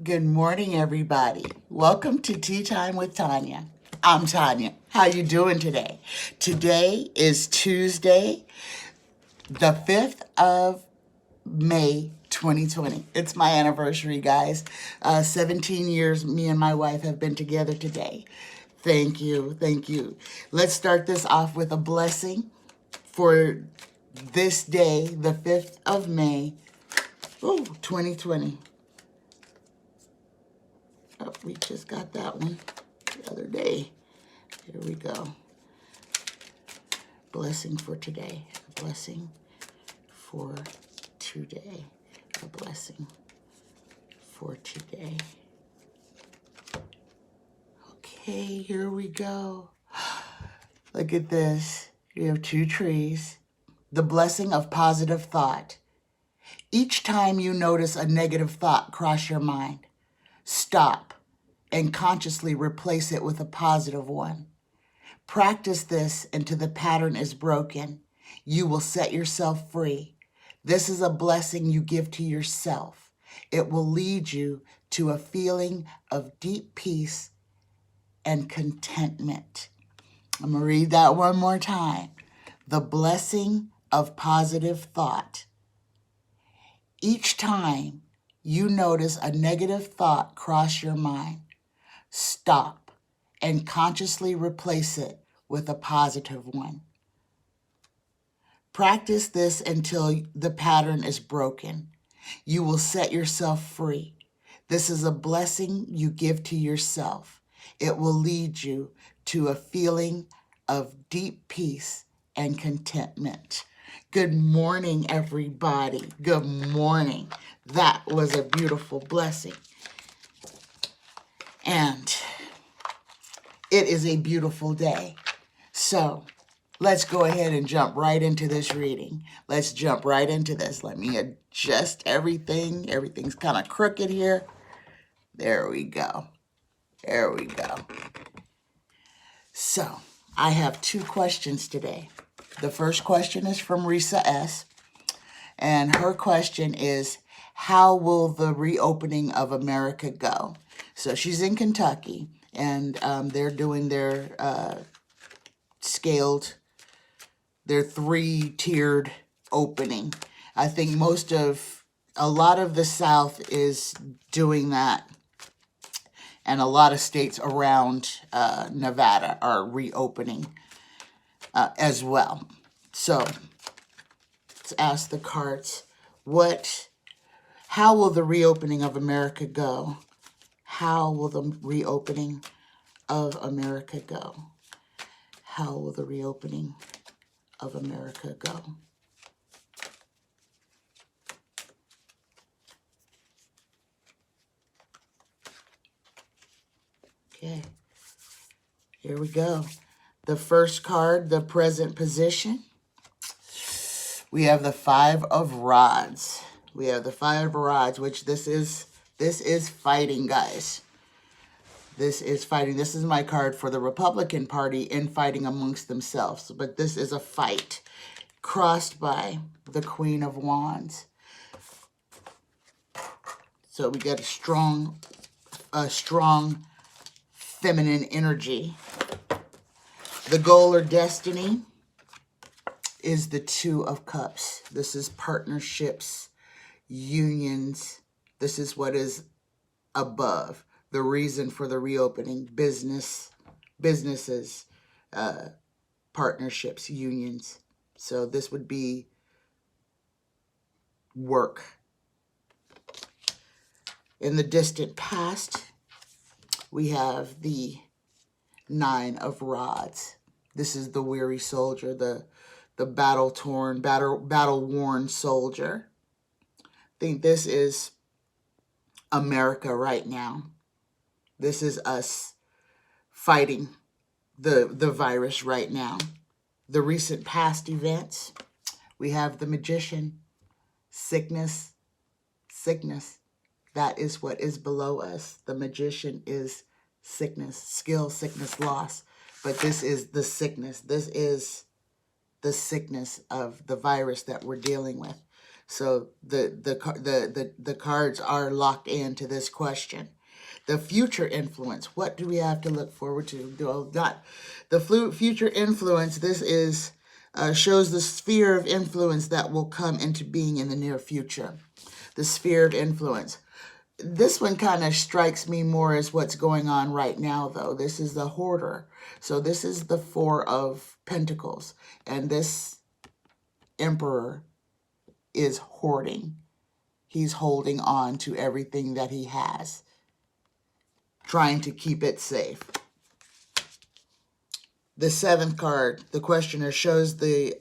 Good morning, everybody. Welcome to Tea Time with Tanya. I'm Tanya. How you doing today? Today is Tuesday, the 5th of May, 2020. It's my anniversary, guys. 17 years me and my wife have been together today. Thank you. Thank you. Let's start this off with a blessing for this day, the 5th of May, 2020. Oh, we just got that one the other day. Here we go. Blessing for today. A blessing for today. A blessing for today. Okay, here we go. Look at this. We have two trees. The blessing of positive thought. Each time you notice a negative thought cross your mind, stop and consciously replace it with a positive one. Practice this until the pattern is broken. You will set yourself free. This is a blessing you give to yourself. It will lead you to a feeling of deep peace and contentment. I'm going to read that one more time. The blessing of positive thought. Each time you notice a negative thought cross your mind, stop and consciously replace it with a positive one. Practice this until the pattern is broken. You will set yourself free. This is a blessing you give to yourself. It will lead you to a feeling of deep peace and contentment. Good morning, everybody. Good morning. That was a beautiful blessing. And it is a beautiful day. So let's go ahead and jump right into this reading. Let's jump right into this. Let me adjust everything. Everything's kind of crooked here. There we go. There we go. So I have two questions today. The first question is from Reesa S. And her question is, how will the reopening of America go? So she's in Kentucky, and they're doing their their three-tiered opening. I think a lot of the South is doing that, and a lot of states around Nevada are reopening as well. So let's ask the cards, how will the reopening of America go? How will the reopening of America go? How will the reopening of America go? Okay, here we go. The first card, the present position. We have the Five of Rods. We have the Five of Rods, which this is fighting, guys. This is fighting. This is my card for the Republican Party in fighting amongst themselves. But this is a fight crossed by the Queen of Wands. So we get a strong feminine energy. The goal or destiny is the Two of Cups. This is partnerships, unions. This is what is above. The reason for the reopening, businesses, partnerships, unions. So this would be work. In the distant past, we have the Nine of Rods. This is the weary soldier, the battle-torn, battle-worn soldier. I think this is America right now. This is us fighting the virus right now. The recent past events, we have the Magician, sickness. That is what is below us. The Magician is sickness, skill, sickness, loss. But this is the sickness. This is the sickness of the virus that we're dealing with. So the cards are locked into this question. The future influence. What do we have to look forward to? Not the future influence. This is shows the sphere of influence that will come into being in the near future. The sphere of influence. This one kind of strikes me more as what's going on right now, though. This is the hoarder. So this is the Four of Pentacles. And this Emperor is hoarding. He's holding on to everything that he has, trying to keep it safe. The seventh card, the questioner, shows the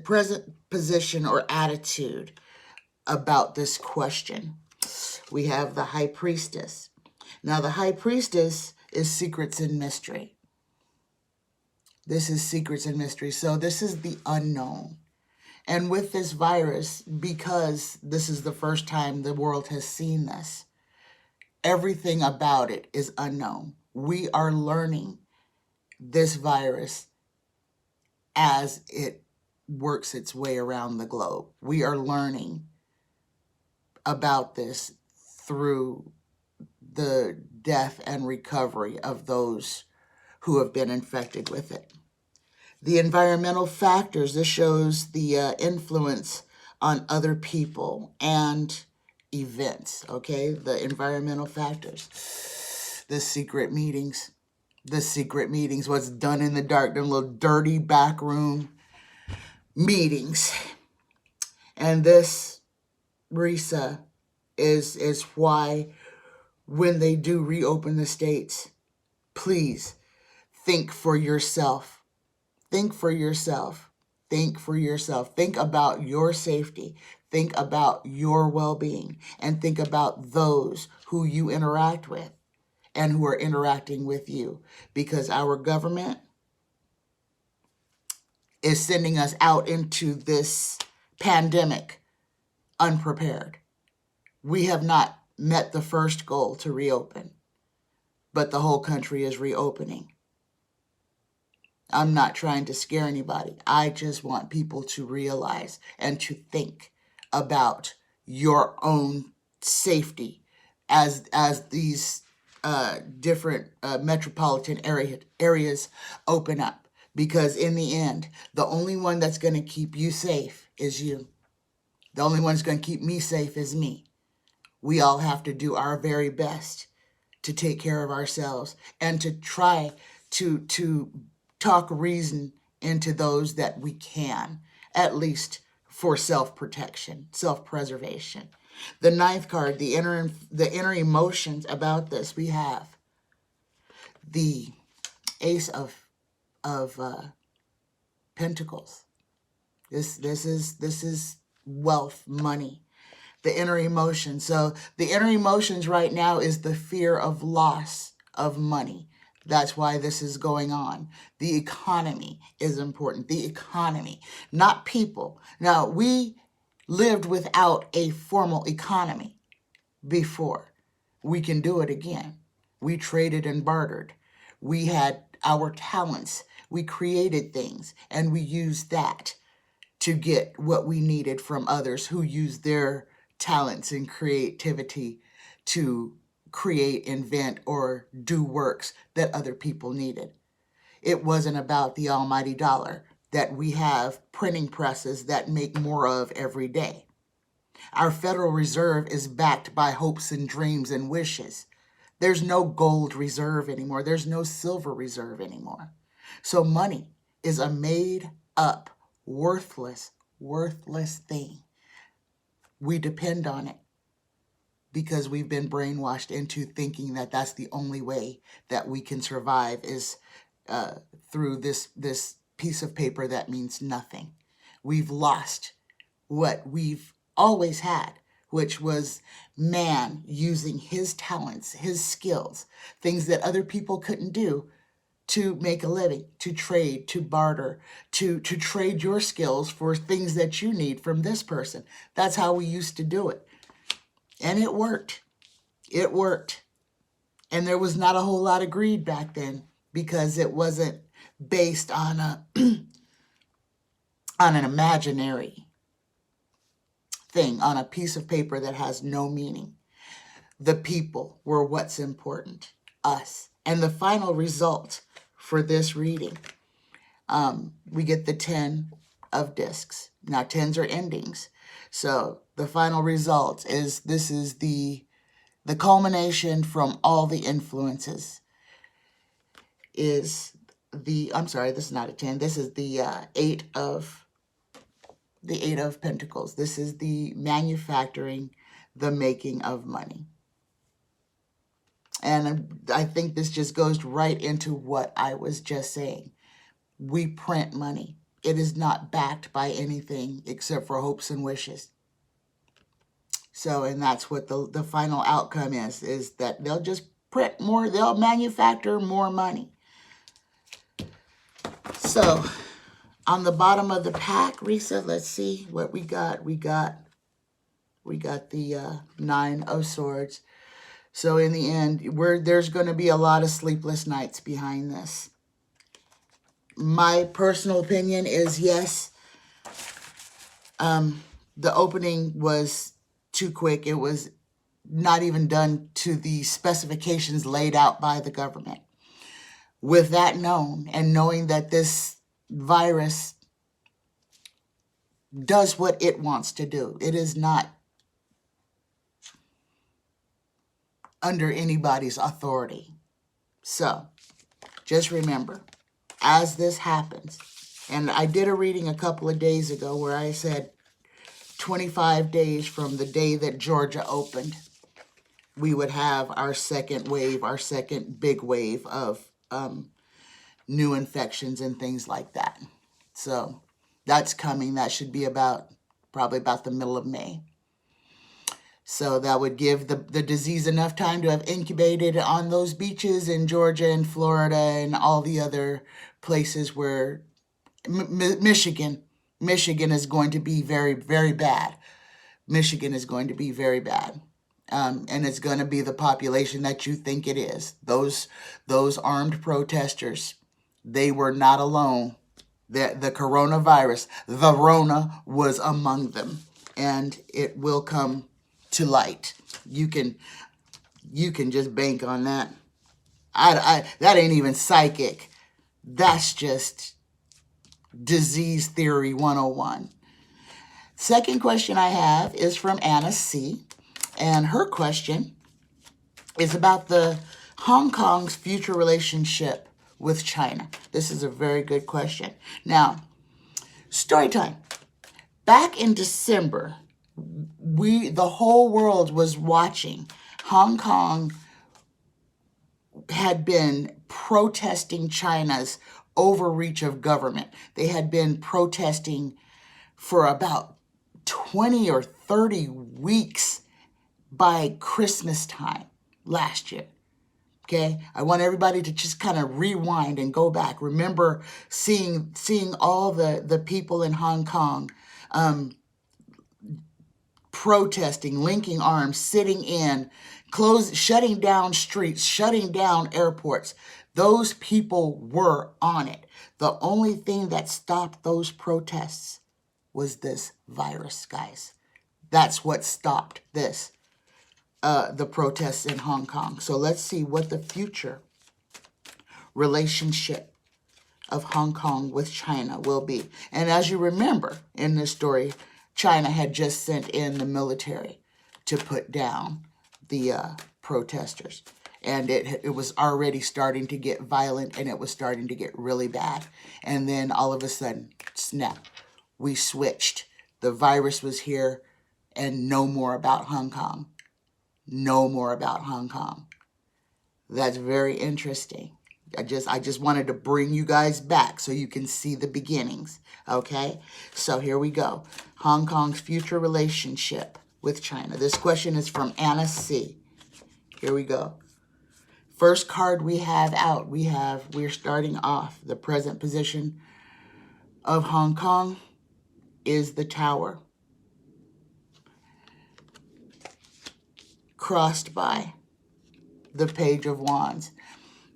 present position or attitude about this question. We have the High Priestess. Now, the High Priestess is secrets and mystery. This is secrets and mystery. So this is the unknown. And with this virus, because this is the first time the world has seen this, everything about it is unknown. We are learning this virus as it works its way around the globe. We are learning about this through the death and recovery of those who have been infected with it. The environmental factors, this shows the influence on other people and events, okay? The environmental factors. The secret meetings. The secret meetings, what's done in the dark, them little dirty backroom meetings. And this, Reesa, is why when they do reopen the states, please think for yourself. Think for yourself. Think for yourself. Think about your safety. Think about your well-being. And think about those who you interact with and who are interacting with you. Because our government is sending us out into this pandemic unprepared. We have not met the first goal to reopen, but the whole country is reopening. I'm not trying to scare anybody. I just want people to realize and to think about your own safety as these different metropolitan areas open up. Because in the end, the only one that's going to keep you safe is you. The only one that's going to keep me safe is me. We all have to do our very best to take care of ourselves and to try to talk reason into those that we can, at least for self-protection, self-preservation. The ninth card, the inner emotions about this, we have the Ace of Pentacles. This is wealth, money, the inner emotion. So the inner emotions right now is the fear of loss of money. That's why this is going on. The economy is important. The economy, not people. Now, we lived without a formal economy before. We can do it again. We traded and bartered. We had our talents. We created things, and we used that to get what we needed from others who used their talents and creativity to create, invent, or do works that other people needed. It wasn't about the almighty dollar that we have printing presses that make more of every day. Our Federal Reserve is backed by hopes and dreams and wishes. There's no gold reserve anymore. There's no silver reserve anymore. So money is a made up, worthless thing. We depend on it because we've been brainwashed into thinking that that's the only way that we can survive is through this piece of paper that means nothing. We've lost what we've always had, which was man using his talents, his skills, things that other people couldn't do to make a living, to trade, to barter, to trade your skills for things that you need from this person. That's how we used to do it. And it worked. It worked. And there was not a whole lot of greed back then because it wasn't based on an imaginary thing on a piece of paper that has no meaning. The people were what's important, us. And the final result for this reading, we get the 10 of discs. Now, 10s are endings. So the final result is this is the culmination from all the influences is I'm sorry, this is not a 10. This is the 8 of Pentacles. This is the manufacturing, the making of money. And I think this just goes right into what I was just saying. We print money. It is not backed by anything except for hopes and wishes. So, and that's what the final outcome is that they'll just print more, they'll manufacture more money. So, on the bottom of the pack, Reesa, let's see what we got. We got the 9 of Swords. So in the end, there's going to be a lot of sleepless nights behind this. My personal opinion is yes. The opening was too quick. It was not even done to the specifications laid out by the government. With that known, and knowing that this virus does what it wants to do, it is not under anybody's authority. So, just remember, as this happens, and I did a reading a couple of days ago where I said 25 days from the day that Georgia opened, we would have our second wave, our second big wave of new infections and things like that. So that's coming. That should be probably about the middle of May. So that would give the disease enough time to have incubated on those beaches in Georgia and Florida and all the other places where Michigan is going to be very, very bad. Michigan is going to be very bad. And it's going to be the population that you think it is. Those armed protesters, they were not alone. The coronavirus, the Rona, was among them. And it will come to light. You can just bank on that. That ain't even psychic. That's just disease theory 101. Second question I have is from Anna C. And her question is about the Hong Kong's future relationship with China. This is a very good question. Now, story time. Back in December, the whole world was watching. Hong Kong had been protesting China's overreach of government. They had been protesting for about 20 or 30 weeks by Christmas time last year. Okay, I want everybody to just kind of rewind and go back. Remember seeing all the people in Hong Kong protesting, linking arms, sitting in, shutting down streets, shutting down airports. Those people were on it. The only thing that stopped those protests was this virus, guys. That's what stopped this. The protests in Hong Kong. So let's see what the future relationship of Hong Kong with China will be. And as you remember in this story, China had just sent in the military to put down the protesters. And it was already starting to get violent, and it was starting to get really bad. And then all of a sudden, snap, we switched. The virus was here, and no more about Hong Kong. No more about Hong Kong. That's very interesting. I just wanted to bring you guys back so you can see the beginnings. Okay? So here we go. Hong Kong's future relationship with China. This question is from Anna C. Here we go. First card we have out. We're starting off. The present position of Hong Kong is the Tower. Crossed by the Page of Wands.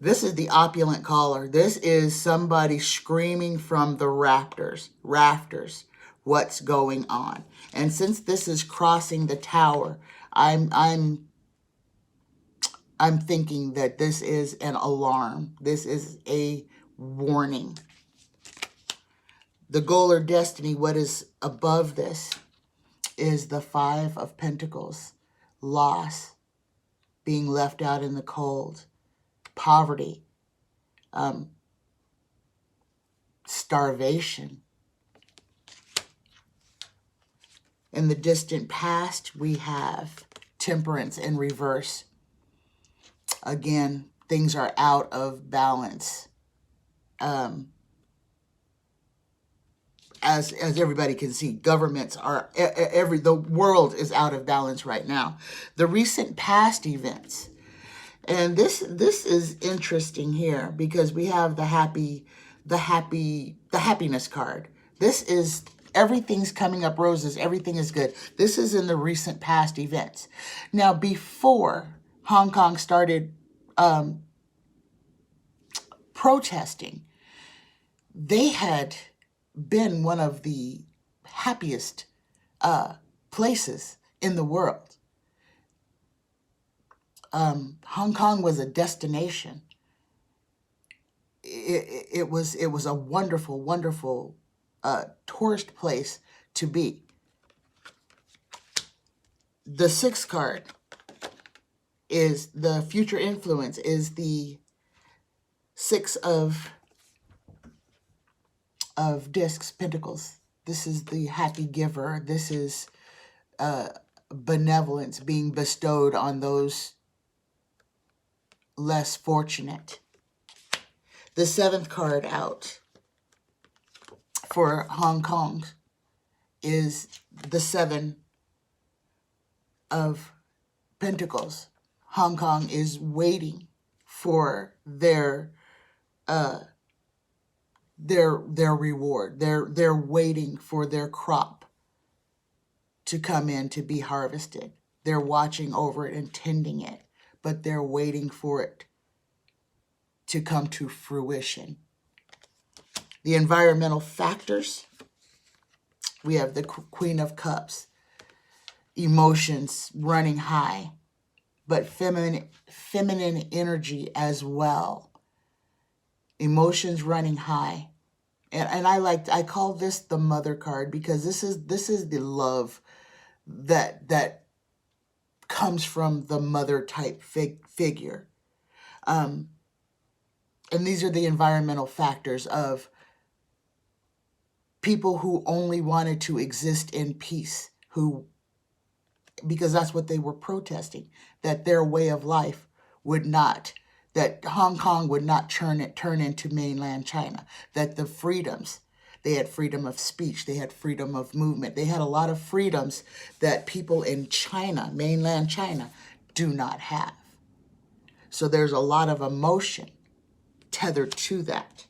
This is the opulent caller. This is somebody screaming from the rafters, what's going on. And since this is crossing the tower, I'm thinking that this is an alarm. This is a warning. The goal or destiny, what is above this, is the Five of Pentacles. Loss, being left out in the cold, poverty, starvation. In the distant past, we have Temperance in reverse. Again, things are out of balance. As everybody can see, governments are, the world is out of balance right now. The recent past events, and this is interesting here because we have the happiness card. This is everything's coming up roses. Everything is good. This is in the recent past events. Now, before Hong Kong started protesting, they had been one of the happiest places in the world. Hong Kong was a destination. It was a wonderful, wonderful tourist place to be. The sixth card is the future influence, is the Six of discs, pentacles. This is the happy giver. This is benevolence being bestowed on those less fortunate. The seventh card out for Hong Kong is the Seven of Pentacles. Hong Kong is waiting for their reward. They're waiting for their crop to come in to be harvested. They're watching over it and tending it, but they're waiting for it to come to fruition. The environmental factors, we have the Queen of Cups, emotions running high, but feminine energy as well. Emotions running high. And I call this the mother card because this is the love that comes from the mother type figure. And these are the environmental factors of people who only wanted to exist in peace, because that's what they were protesting, that their way of life would not, that Hong Kong would not turn into mainland China, that the freedoms, they had freedom of speech, they had freedom of movement, they had a lot of freedoms that people in China, mainland China, do not have. So there's a lot of emotion tethered to that.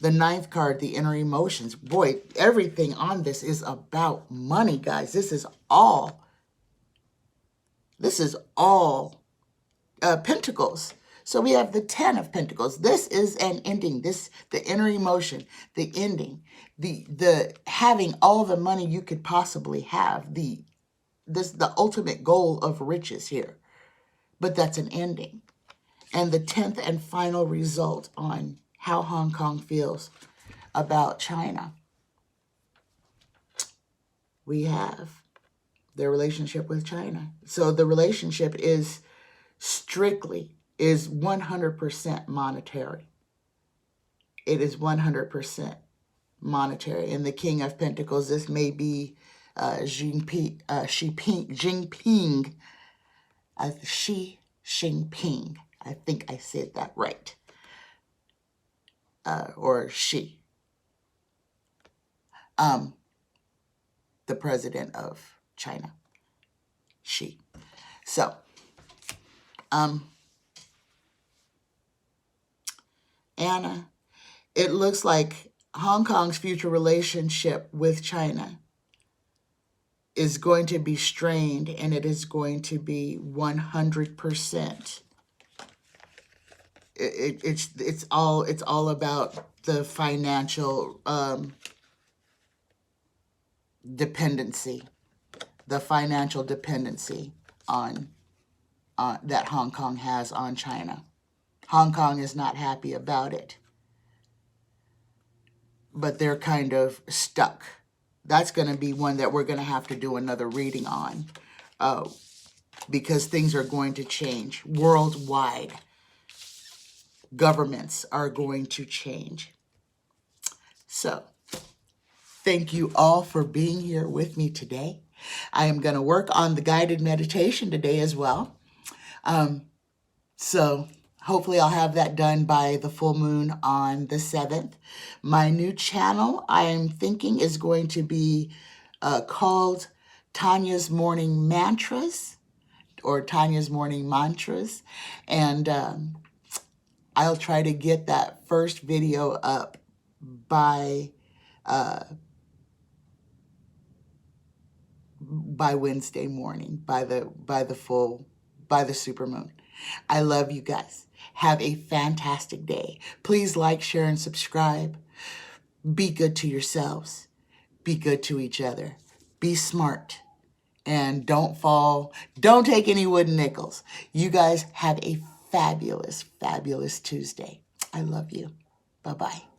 The ninth card, the inner emotions. Boy, everything on this is about money, guys. This is all Pentacles. So we have the 10 of Pentacles. This is an ending. The inner emotion, the ending, the having all the money you could possibly have, the ultimate goal of riches here. But that's an ending. And the 10th and final result on how Hong Kong feels about China. We have their relationship with China. So the relationship is 100% monetary. It is 100% monetary. And the King of Pentacles, this may be Xi Jinping. I think I said that right. Or Xi. The president of China. Xi. So, Anna, it looks like Hong Kong's future relationship with China is going to be strained, and it is going to be 100%. It's all about the financial dependency, the financial dependency on that Hong Kong has on China. Hong Kong is not happy about it, but they're kind of stuck. That's going to be one that we're going to have to do another reading on, because things are going to change worldwide. Governments are going to change. So, thank you all for being here with me today. I am going to work on the guided meditation today as well. So hopefully I'll have that done by the full moon on the 7th. My new channel, I am thinking, is going to be called Tanya's Morning Mantras, or Tanya's Morning Mantras. And I'll try to get that first video up by Wednesday morning, by the supermoon. I love you guys. Have a fantastic day. Please like, share, and subscribe. Be good to yourselves. Be good to each other. Be smart. And don't fall. Don't take any wooden nickels. You guys have a fabulous, fabulous Tuesday. I love you. Bye-bye.